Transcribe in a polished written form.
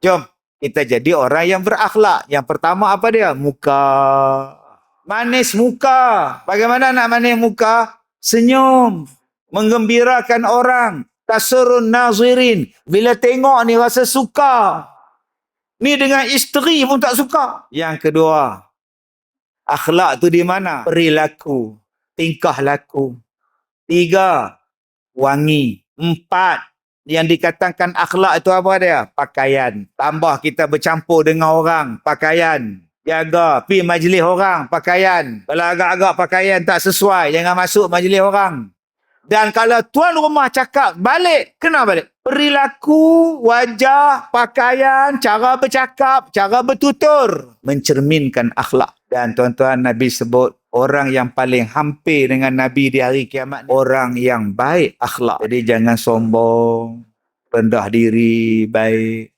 Jom, kita jadi orang yang berakhlak. Yang pertama apa dia? Muka. Manis muka. Bagaimana nak manis muka? Senyum. Menggembirakan orang. Tasurun nazirin. Bila tengok ni rasa suka. Ni dengan isteri pun tak suka. Yang kedua, akhlak tu di mana? Perilaku. Tingkah laku. 3, wangi. 4, yang dikatakan akhlak itu apa dia? Pakaian. Tambah kita bercampur dengan orang, pakaian. Jaga, pi majlis orang, pakaian. Kalau agak-agak pakaian tak sesuai, jangan masuk majlis orang. Dan kalau tuan rumah cakap balik, kena balik. Perilaku, wajah, pakaian, cara bercakap, cara bertutur mencerminkan akhlak. Dan tuan-tuan, Nabi sebut orang yang paling hampir dengan Nabi di hari kiamat, orang yang baik akhlak. Jadi jangan sombong, rendah diri, baik.